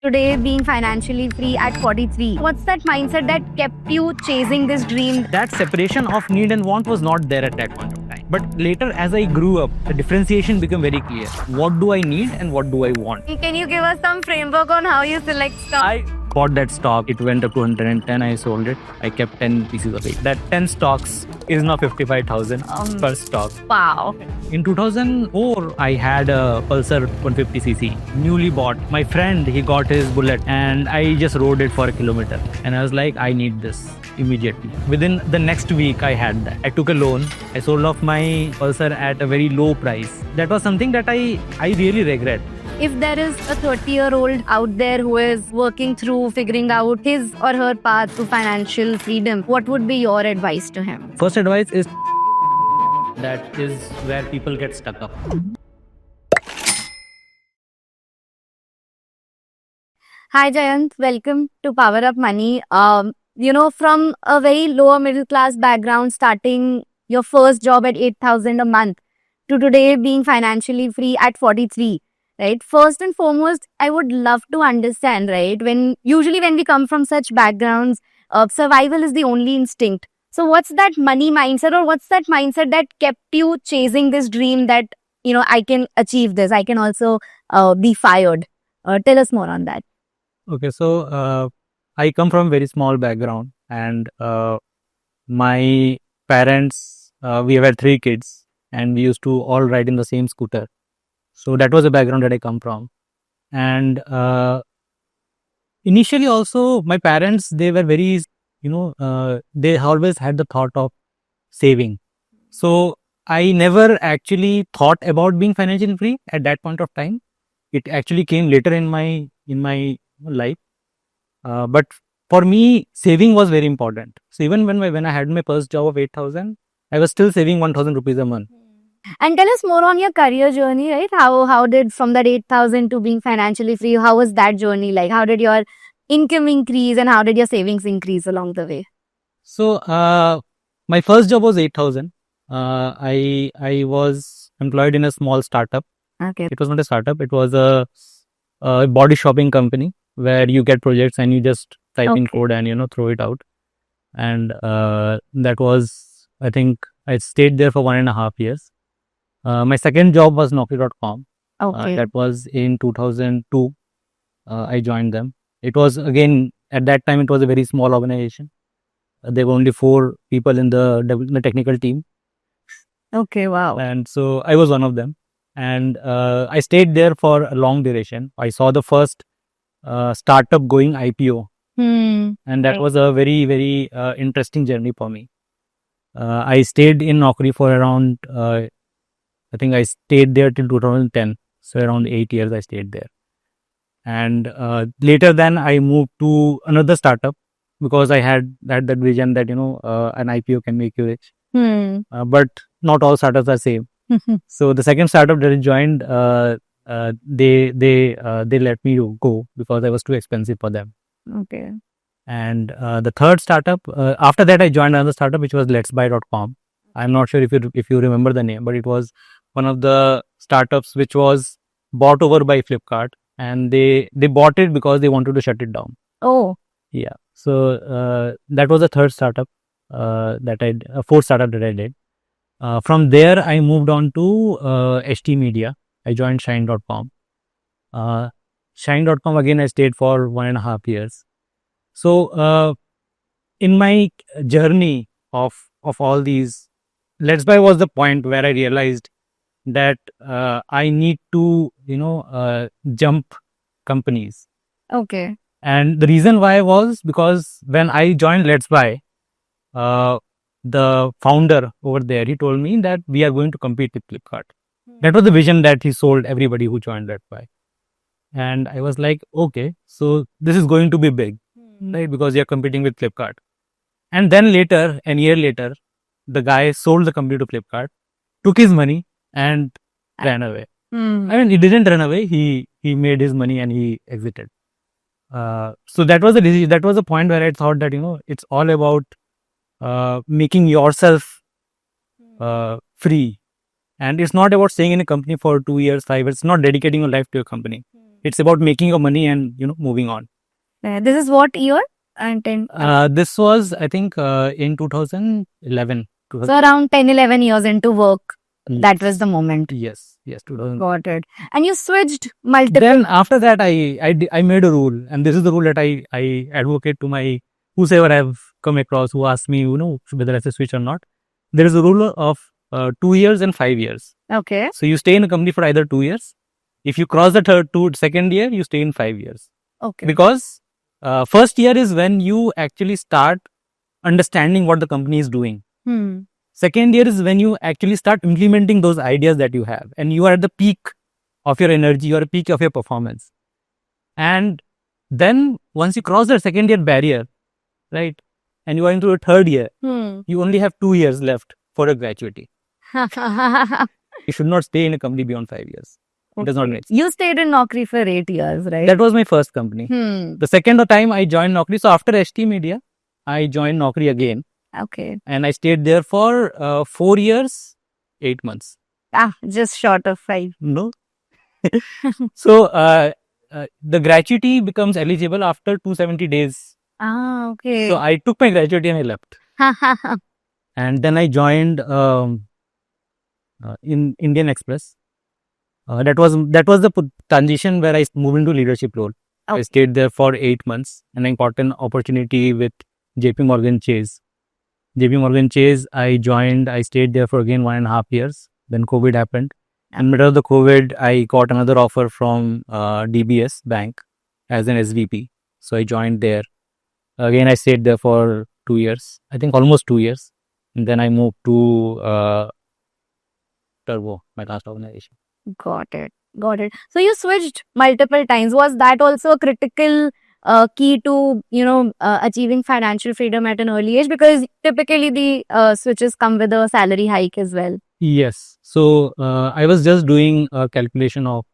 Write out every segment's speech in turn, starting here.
Today, being financially free at 43, what's that mindset that kept you chasing this dream? That separation of need and want was not there at that point of time. But later, as I grew up, the differentiation became very clear. What do I need and what do I want? Can you give us some framework on how you select stock? I bought that stock. It went up to 110. I sold it. I kept 10 pieces of it. That 10 stocks is now 55,000 per stock. Wow. In 2004, I had a Pulsar 150cc, newly bought. My friend, he got his Bullet and I just rode it for a kilometer. And I was like, I need this immediately. Within the next week, I had that. I took a loan. I sold off my Pulsar at a very low price. That was something that I really regret. If there is a 30-year-old out there who is working through figuring out his or her path to financial freedom, what would be your advice to him? First advice is that is where people get stuck up. Hi Jayant, welcome to Power Up Money. From a very lower middle class background, starting your first job at 8,000 a month to today being financially free at 43, right? First and foremost, I would love to understand, right? When we come from such backgrounds, survival is the only instinct. So what's that money mindset, or what's that mindset that kept you chasing this dream that, I can achieve this, I can also be fired? Tell us more on that. Okay, so I come from a very small background, and my parents, we had 3 kids, and we used to all ride in the same scooter. So that was the background that I come from. And initially also, my parents, they were very, they always had the thought of saving. So I never actually thought about being financially free at that point of time. It actually came later in my life. But for me, saving was very important. So even when I had my first job of 8,000, I was still saving 1,000 rupees a month. And tell us more on your career journey, right? How did, from that 8,000 to being financially free, how was that journey like? How did your income increase and how did your savings increase along the way? So my first job was 8,000. I was employed in a small startup. Okay. It was not a startup. It was a body shopping company where you get projects and you just type in code and throw it out. And that was, I think, I stayed there for 1.5 years. My second job was Naukri.com. Okay. That was in 2002. I joined them. It was, again, at that time, it was a very small organization. There were only 4 people in the technical team. Okay, wow. And so I was one of them. And I stayed there for a long duration. I saw the first startup going IPO. And that was a very, very interesting journey for me. I stayed in Naukri for around, I think I stayed there till 2010. So around 8 years I stayed there. And later then I moved to another startup because I had that vision that, an IPO can make you rich. But not all startups are same. So the second startup that I joined, they let me go because I was too expensive for them. Okay. And the third startup, after that I joined another startup which was letsbuy.com. I'm not sure if you remember the name, but it was one of the startups which was bought over by Flipkart, and they bought it because they wanted to shut it down. Oh. Yeah. So that was the third startup fourth startup that I did. From there, I moved on to HT Media. I joined Shine.com. Shine.com, again, I stayed for 1.5 years. So in my journey of all these, Let's Buy was the point where I realized that I need to, jump companies. Okay. And the reason why was because when I joined Let's Buy, the founder over there, he told me that we are going to compete with Flipkart. That was the vision that he sold everybody who joined Let's Buy. And I was like, okay, so this is going to be big, right? Because you're competing with Flipkart. And then later, a year later, the guy sold the company to Flipkart, took his money and ran away. I mean, he didn't run away. He made his money and he exited. So that was the point where I thought that, it's all about making yourself free. And it's not about staying in a company for 2 years, 5 years. It's not dedicating your life to a company. It's about making your money and, moving on. This is what year? This was, I think, in 2011. So around 10, 11 years into work. Yes. That was the moment. Yes, 2000. Got it. And you switched multiple. Then after that, I made a rule, and this is the rule that I advocate to my whosoever I've come across who asks me, whether I should switch or not. There is a rule of 2 years and 5 years. Okay. So you stay in a company for either 2 years. If you cross the second year, you stay in 5 years. Okay. Because first year is when you actually start understanding what the company is doing. Second year is when you actually start implementing those ideas that you have, and you are at the peak of your energy, you are at the peak of your performance. And then once you cross the second year barrier, right, and you are into a third year, you only have 2 years left for a gratuity. You should not stay in a company beyond 5 years. It does not make sense. You stayed in Naukri for 8 years, right? That was my first company. The second time I joined Naukri, so after HT Media, I joined Naukri again. Okay. And I stayed there for 4 years, 8 months. Just short of 5. No. So the gratuity becomes eligible after 270 days. Okay. So I took my gratuity and I left. And then I joined in Indian Express. That was the transition where I moved into leadership role. Okay. I stayed there for 8 months, and I got an opportunity with JP Morgan Chase. JP Morgan Chase, I joined, I stayed there for again 1.5 years. Then COVID happened. In the middle of the COVID, I got another offer from DBS Bank as an SVP. So I joined there. Again, I stayed there for 2 years, I think almost 2 years. And then I moved to Turbo, my last organization. Got it. So you switched multiple times. Was that also a critical key to achieving financial freedom at an early age? Because typically the switches come with a salary hike as well. Yes. So I was just doing a calculation of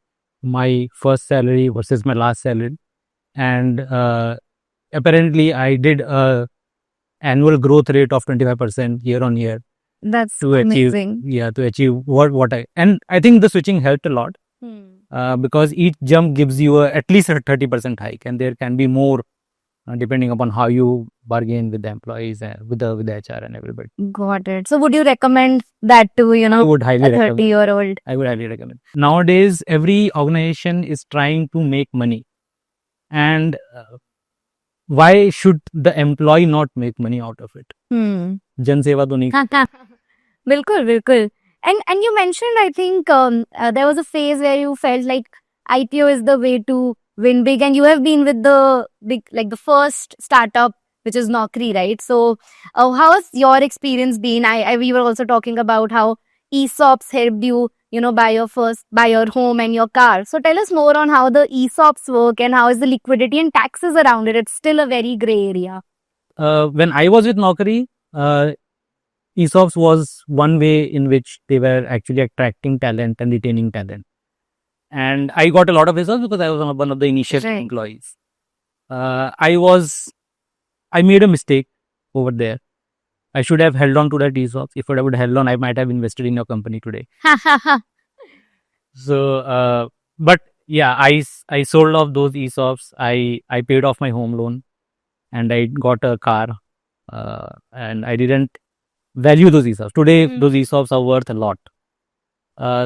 my first salary versus my last salary, and apparently I did a annual growth rate of 25% year on year. That's amazing. To achieve what I think the switching helped a lot. Because each jump gives you at least a 30% hike, and there can be more depending upon how you bargain with the employees and with the HR and everybody. Got it. So would you recommend that to I would highly a 30-year-old? I would highly recommend. Nowadays, every organization is trying to make money, and why should the employee not make money out of it? Jan seva to nahi. Bilkul. And you mentioned, I think there was a phase where you felt like IPO is the way to win big, and you have been with the big, like the first startup, which is Naukri, right? So how has your experience been? We were also talking about how ESOPs helped you, buy your home and your car. So tell us more on how the ESOPs work and how is the liquidity and taxes around it. It's still a very gray area. When I was with Naukri, ESOPs was one way in which they were actually attracting talent and retaining talent. And I got a lot of ESOPs because I was one of the initial employees. I made a mistake over there. I should have held on to that ESOPs. If I would have held on, I might have invested in your company today. So, but yeah, I sold off those ESOPs. I paid off my home loan, and I got a car, and I didn't value those ESOPs. Today, those ESOPs are worth a lot.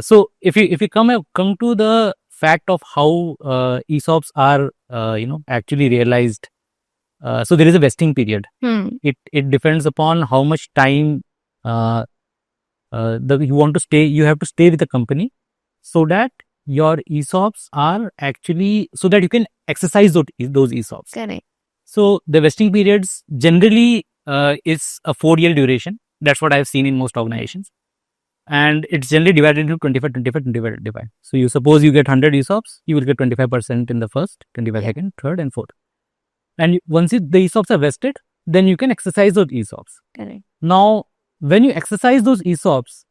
So if you come to the fact of how ESOPs are actually realized, so there is a vesting period. It depends upon how much time you want to stay. You have to stay with the company so that your ESOPs are actually, so that you can exercise those ESOPs. Correct. So the vesting periods generally is a 4-year duration. That's what I've seen in most organizations. And it's generally divided into 25. So you suppose you get 100 ESOPs, you will get 25% in the first, 25 second, third and fourth. And once the ESOPs are vested, then you can exercise those ESOPs. Correct. Now, when you exercise those ESOPs,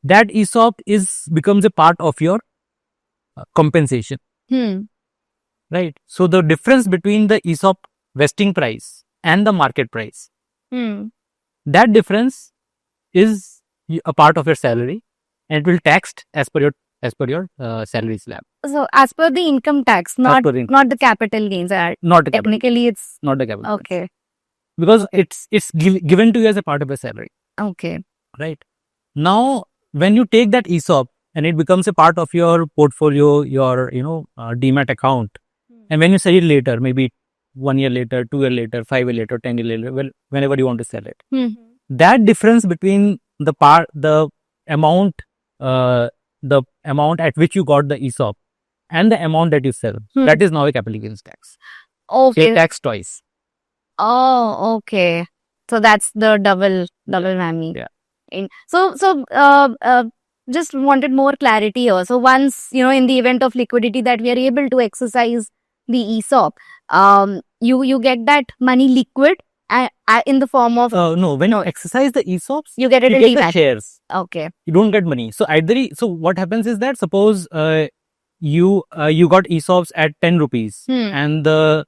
that ESOP becomes a part of your compensation. Right? So the difference between the ESOP vesting price and the market price, that difference is a part of your salary, and it will taxed as per your as per your salary slab. So as per the income tax, not per income. not the capital gains. Not the capital. Technically, it's Not the capital. okay. Because Okay. it's given to you as a part of a salary, Okay. right? Now, when you take that ESOP and it becomes a part of your portfolio, your Demat account, and when you sell it later, maybe 1 year later, 2 year later, 5 year later, 10 year later, well, whenever you want to sell it, that difference between the amount, uh, the amount at which you got the ESOP and the amount that you sell, that is now a capital gains tax. Okay. You're taxed twice. Oh, okay. So that's the double whammy. Yeah. Just wanted more clarity here. So once, in the event of liquidity that we are able to exercise the ESOP, you get that money liquid in the form of No, when you exercise the ESOPs, you get it you in get the Demat. shares. Okay. You don't get money. So so what happens is that suppose you got ESOPs at 10 rupees and the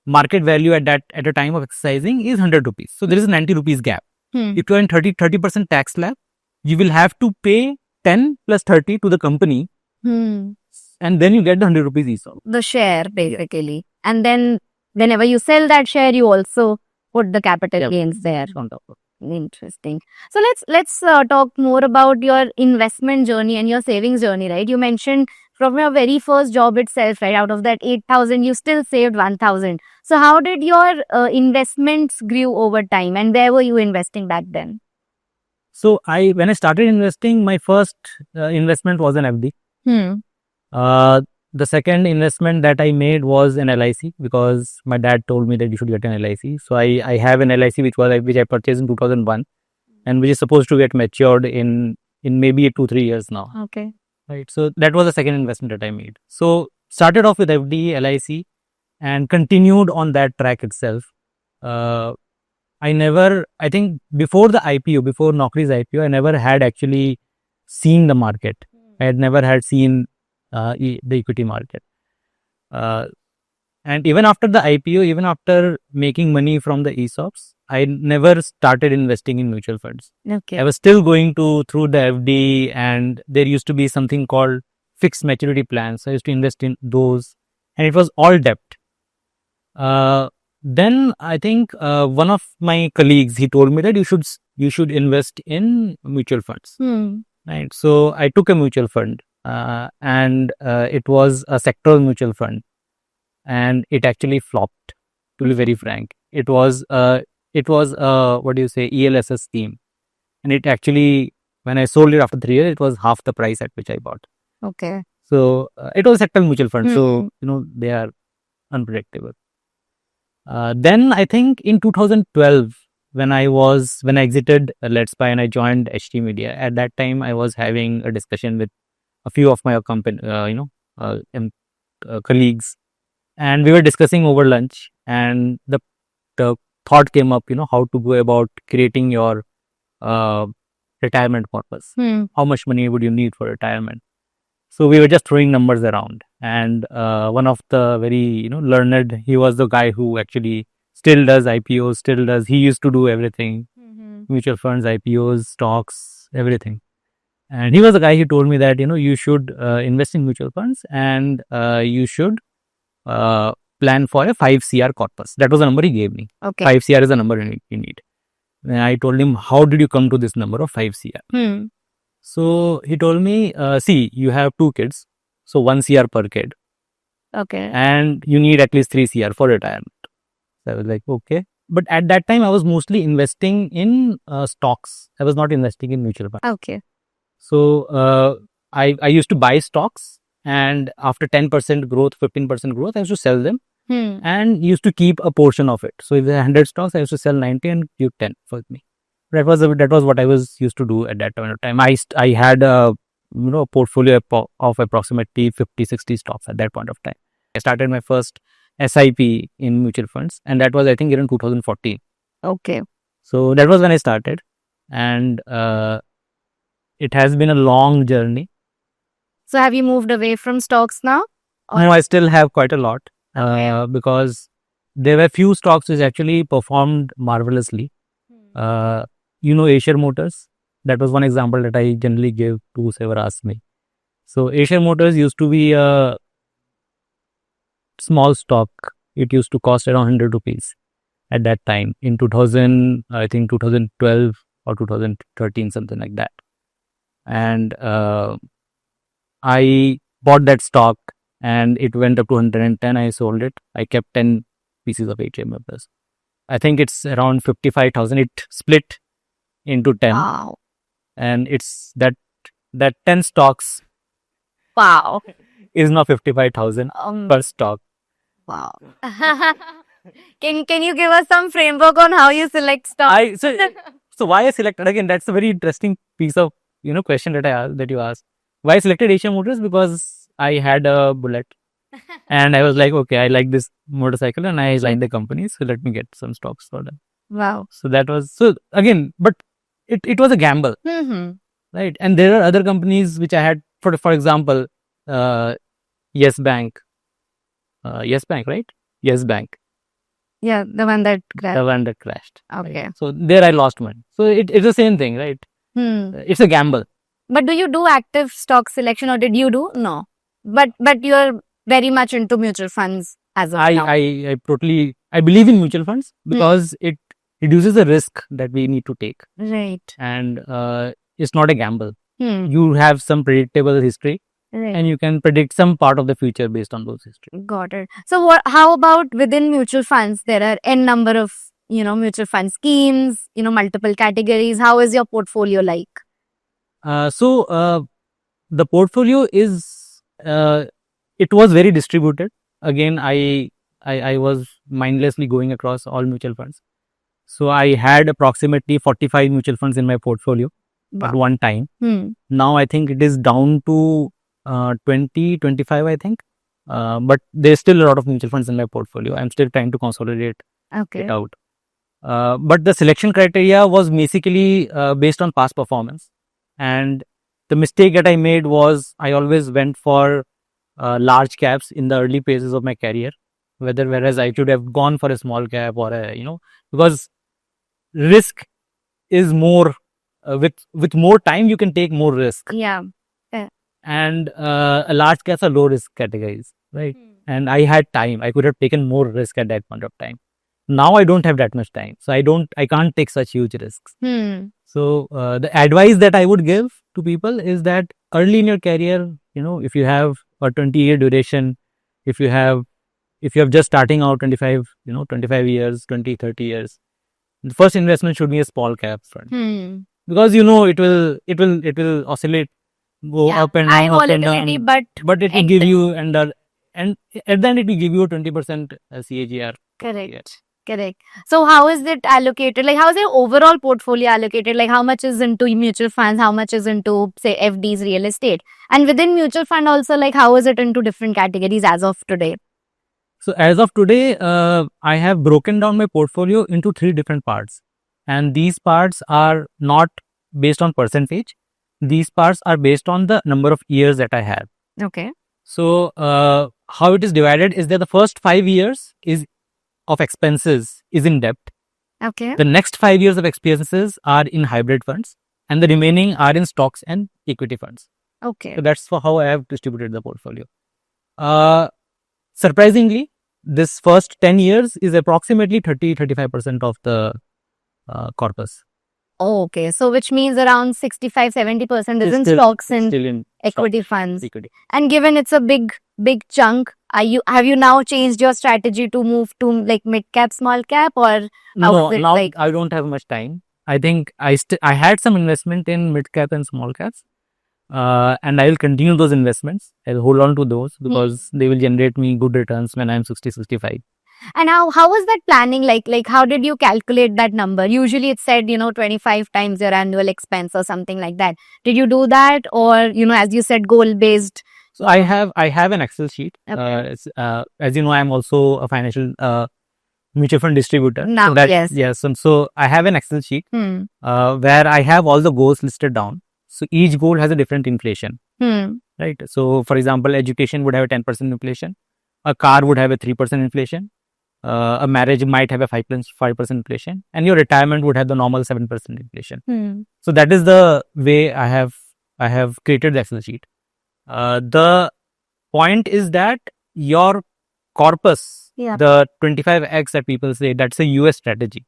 market value at a time of exercising is 100 rupees. So there is a 90 rupees gap. If you are in 30% tax slab, you will have to pay 10 plus 30 to the company, and then you get the 100 rupees ESOP. The share, basically. And then whenever you sell that share, you also put the capital gains there. On top of it. Interesting. So let's talk more about your investment journey and your savings journey, right? You mentioned from your very first job itself, right? Out of that 8,000, you still saved 1,000. So how did your investments grew over time, and where were you investing back then? So when I started investing, my first investment was an FD. The second investment that I made was an LIC, because my dad told me that you should get an LIC. So I have an LIC which I purchased in 2001, and which is supposed to get matured in maybe 2-3 years now. Okay. Right. So that was the second investment that I made. So started off with FD, LIC, and continued on that track itself. I think before the IPO, before Naukri's IPO, I never had actually seen the market. I had never had seen the equity market. And even after the IPO, even after making money from the ESOPs, I never started investing in mutual funds. Okay. I was still going through the FD, and there used to be something called fixed maturity plans. I used to invest in those, and it was all debt. Then I think one of my colleagues, he told me that you should invest in mutual funds. Right. So I took a mutual fund, and it was a sectoral mutual fund, and it actually flopped. To be very frank, it was what do you say, ELSS scheme, and it actually, when I sold it after 3 years, it was half the price at which I bought. Okay. So it was a sectoral mutual fund, so they are unpredictable. Then I think in 2012, when I exited Let's Buy and I joined HT Media, at that time I was having a discussion with a few of my colleagues, and we were discussing over lunch, and the thought came up, how to go about creating your retirement purpose. How much money would you need for retirement? So we were just throwing numbers around, and one of the very learned, he was the guy who actually still does IPOs, he used to do everything, mutual funds, IPOs, stocks, everything. And he was the guy who told me that you should invest in mutual funds, and you should plan for a 5 CR corpus. That was the number he gave me. Okay. 5 CR is the number you need. And I told him, how did you come to this number of 5 CR? So he told me, see, you have 2 kids, so 1 CR per kid. Okay. And you need at least 3 CR for retirement. So I was like, okay. But at that time, I was mostly investing in stocks. I was not investing in mutual funds. Okay. So I used to buy stocks, and after 10% growth, 15% growth, I used to sell them and used to keep a portion of it. So if there are 100 stocks, I used to sell 90 and keep 10 for me. That was what I was used to do at that point of time. I had a portfolio of approximately 50-60 stocks at that point of time. I started my first SIP in mutual funds, and that was, I think, in 2014. Okay. So that was when I started, and it has been a long journey. So have you moved away from stocks now? No, I still have quite a lot, because there were few stocks which actually performed marvelously. Acer Motors, that was one example that I generally give to whoever asks me. So Eicher Motors used to be a small stock. It used to cost around 100 rupees at that time in 2000, I think 2012 or 2013, something like that. And I bought that stock and it went up to 110. I sold it. I kept 10 pieces of Eicher Motors. I think it's around 55,000. It split into 10. Wow. And it's that 10 stocks Wow. is now 55,000 per stock. Wow. Can you give us some framework on how you select stocks? So why I selected, again, that's a very interesting piece of question that you asked. Why I selected Eicher Motors? Because I had a Bullet and I was like, okay, I like this motorcycle and I like the company, so let me get some stocks for them. Wow. So that was, so again, but it was a gamble, right? And there are other companies which I had, for example, Yes Bank. Yes Bank, right? Yes Bank. Yeah, the one that crashed. The one that crashed. Okay. Right? So there I lost money. So it's the same thing, right? It's a gamble. But do you do active stock selection, or did you do? No. But you're very much into mutual funds as of now. I believe in mutual funds because it reduces the risk that we need to take. Right. And it's not a gamble. You have some predictable history. Right. And you can predict some part of the future based on those history. Got it. So how about within mutual funds? There are n number of, mutual fund schemes, multiple categories. How is your portfolio like? So the portfolio is, it was very distributed. Again, I was mindlessly going across all mutual funds. So I had approximately 45 mutual funds in my portfolio at one time. Now I think it is down to 20, 25, I think. But there's still a lot of mutual funds in my portfolio. I'm still trying to consolidate it out. But the selection criteria was basically based on past performance. And the mistake that I made was I always went for large caps in the early phases of my career, whereas I should have gone for a small cap or because risk is more, with more time, you can take more risk. Yeah. And large caps are low risk categories, right? And I had time. I could have taken more risk at that point of time. Now I don't have that much time, so I can't take such huge risks. So the advice that I would give to people is that early in your career, if you have a 20-year duration, if you have just starting out 25 years, 20, 30 years, the first investment should be a small cap fund. Because it will oscillate, go up and down, volatility, but it will give you and at the end it will give you a 20% CAGR. Correct. So how is it allocated? Like, how is your overall portfolio allocated? Like, how much is into mutual funds? How much is into, say, FDs, real estate? And within mutual fund also, like, how is it into different categories as of today? So as of today, I have broken down my portfolio into 3 different parts. And these parts are not based on percentage. These parts are based on the number of years that I have. Okay. So how it is divided is that the first 5 years of expenses is in debt. Okay. The next 5 years of expenses are in hybrid funds, and the remaining are in stocks and equity funds. Okay. So that's for how I have distributed the portfolio. Surprisingly, this first 10 years is approximately 30-35% of the corpus. Oh, okay. So which means around 65-70% is in stocks and equity funds. And given it's a big chunk, have you now changed your strategy to move to like mid cap, small cap, or no? Now I don't have much time. I think I had some investment in mid cap and small caps, and I will continue those investments. I'll hold on to those because they will generate me good returns when I'm 60, 65. And how was that planning like? Like, how did you calculate that number? Usually it's said, 25 times your annual expense or something like that. Did you do that, or, as you said, goal based? So I have an Excel sheet. Okay. As you know, I'm also a financial mutual fund distributor. Now, yes. And so I have an Excel sheet where I have all the goals listed down. So each goal has a different inflation, right? So for example, education would have a 10% inflation. A car would have a 3% inflation. A marriage might have a 5% inflation, and your retirement would have the normal 7% inflation. So that is the way I have created the Excel sheet. The point is that your corpus, the 25x that people say, that's a US strategy.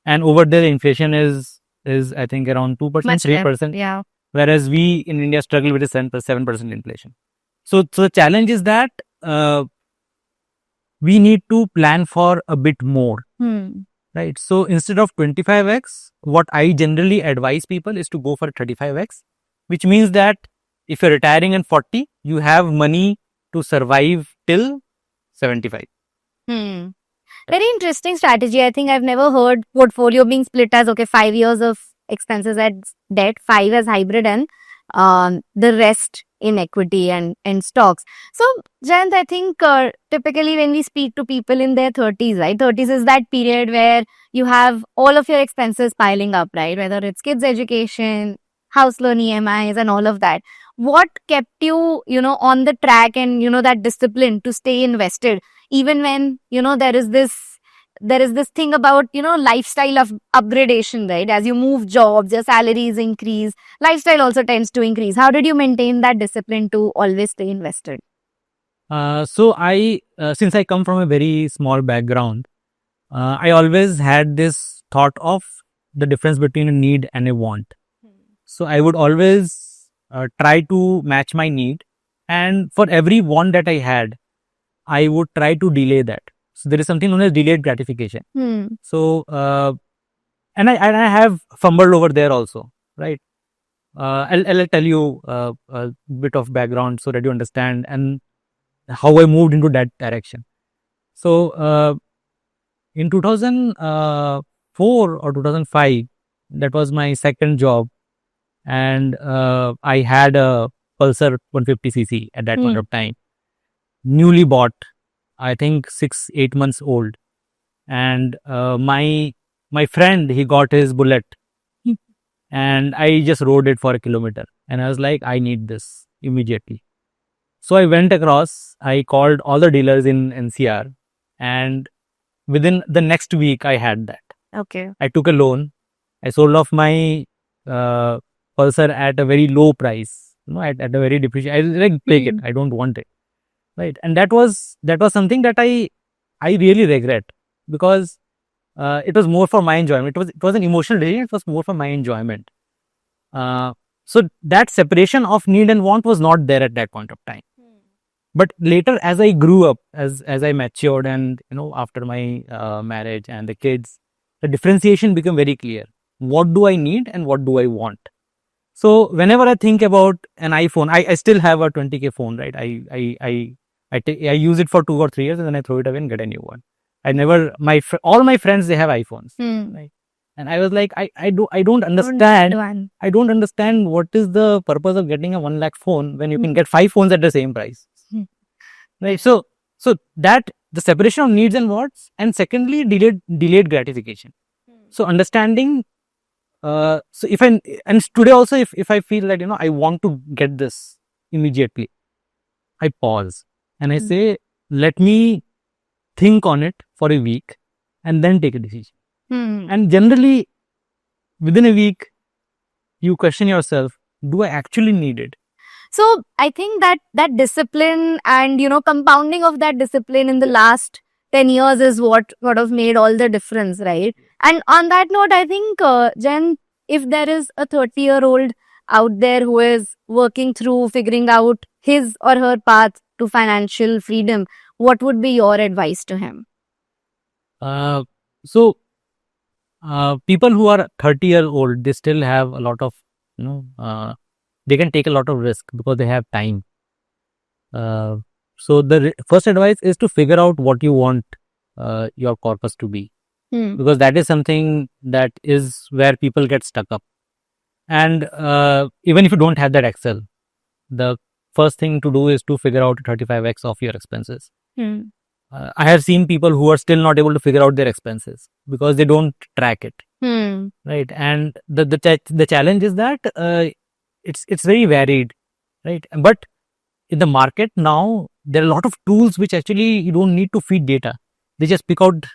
And over there, inflation is I think around 2%, 3%. Yeah. Whereas we in India struggle with a 7% inflation. So the challenge is that we need to plan for a bit more. Right. So instead of 25x, what I generally advise people is to go for 35x, which means that if you're retiring in 40, you have money to survive till 75. Very interesting strategy. I think I've never heard portfolio being split as, okay, 5 years of expenses as debt, 5 as hybrid, and the rest in equity and stocks. So, Jayant, I think typically when we speak to people in their 30s, right? 30s is that period where you have all of your expenses piling up, right? Whether it's kids' education, house loan EMIs, and all of that. What kept you, on the track and, that discipline to stay invested, even when, there is this thing about, lifestyle of upgradation, right? As you move jobs, your salaries increase, lifestyle also tends to increase. How did you maintain that discipline to always stay invested? So I, since I come from a very small background, I always had this thought of the difference between a need and a want. So I would always try to match my need, and for every want that I had, I would try to delay that. So there is something known as delayed gratification. So and I have fumbled over there also, right? I'll tell you a bit of background so that you understand and how I moved into that direction. So in 2004 or 2005, that was my second job, and I had a Pulsar 150cc at that point of time, newly bought, I think 6-8 months old, and my friend, he got his Bullet, and I just rode it for a kilometer, and I was like, I need this immediately. So I went across, I called all the dealers in NCR, and within the next week I had that. Okay. I took a loan, I sold off my Pulsar at a very low price, at a very depreciation. I like, take it, I don't want it, right? And that was something that I really regret, because it was more for my enjoyment. It was an emotional decision. It was more for my enjoyment. So that separation of need and want was not there at that point of time. But later, as I grew up, as I matured, and after my marriage and the kids, the differentiation became very clear. What do I need and what do I want? So whenever I think about an iPhone, I still have a 20K phone, right? I use it for 2 or 3 years and then I throw it away and get a new one. I never, all my friends, they have iPhones, right? And I was like, I don't understand. I don't understand what is the purpose of getting a 1 lakh phone when you can get 5 phones at the same price, right? So that the separation of needs and wants, and secondly, delayed gratification. So understanding. So if and today also, if I feel that I want to get this immediately, I pause and I say, let me think on it for a week and then take a decision. And generally, within a week, you question yourself, do I actually need it? So I think that discipline and compounding of that discipline in the last 10 years is what sort of made all the difference, right? And on that note, I think, Jen, if there is a 30-year-old out there who is working through figuring out his or her path to financial freedom, what would be your advice to him? So people who are 30-year-old, they still have a lot of, they can take a lot of risk because they have time. So the first advice is to figure out what you want your corpus to be, because that is something that is where people get stuck up. And even if you don't have that Excel, the first thing to do is to figure out 35x of your expenses. I have seen people who are still not able to figure out their expenses because they don't track it, right? And the challenge is that it's very varied, right? But in the market now, there are a lot of tools which actually you don't need to feed data. They just pick out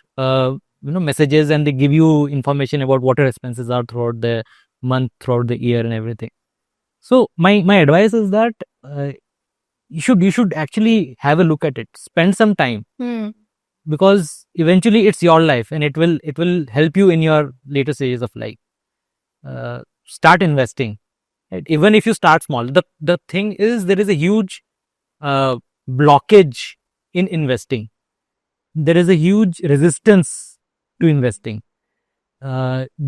messages, and they give you information about what your expenses are throughout the month, throughout the year, and everything. So my advice is that you should actually have a look at it, spend some time, Hmm. because eventually it's your life and it will help you in your later stages of life. Start investing, right? Even if you start small. The thing is, there is a huge blockage in investing. There is a huge resistance to investing,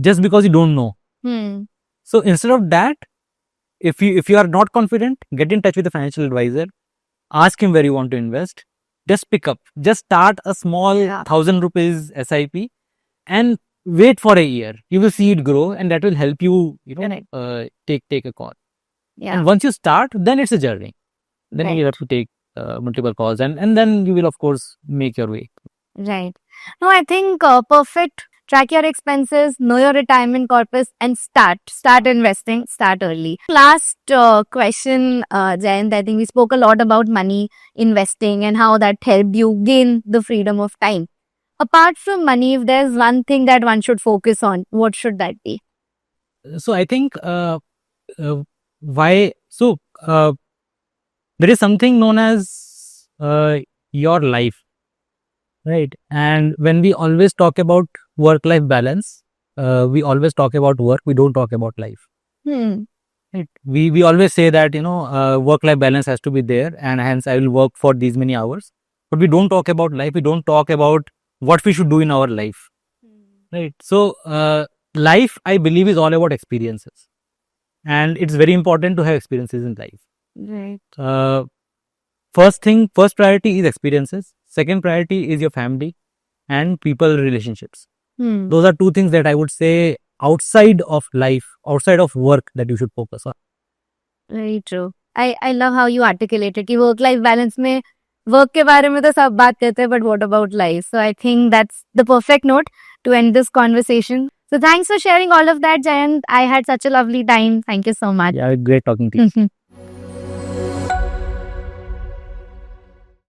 just because you don't know. Hmm. So instead of that, if you are not confident, get in touch with a financial advisor, ask him where you want to invest, just start a small 1,000 rupees SIP and wait for a year. You will see it grow, and that will help you, take a call. Yeah. And once you start, then it's a journey. Then you have to take multiple calls, and then you will, of course, make your way. Right. No, I think perfect. Track your expenses, know your retirement corpus, and start investing. Start early. Last question, Jayant. I think we spoke a lot about money, investing, and how that helped you gain the freedom of time. Apart from money, if there's one thing that one should focus on, what should that be? So I think why so there is something known as your life, right? And when we always talk about work-life balance, we always talk about work. We don't talk about life. Right? We always say that work-life balance has to be there, and hence I will work for these many hours. But we don't talk about life. We don't talk about what we should do in our life, right? So life, I believe, is all about experiences, and it's very important to have experiences in life. Right. First priority is experiences. Second priority is your family and people relationships. Those are two things that I would say outside of life, outside of work, that you should focus on. Very true. I love how you articulated कि work life balance में work के बारे में तो सब बात करते हैं, but what about life? So I think that's the perfect note to end this conversation. So thanks for sharing all of that, Jayant. I had such a lovely time. Thank you so much. Yeah, great talking to you.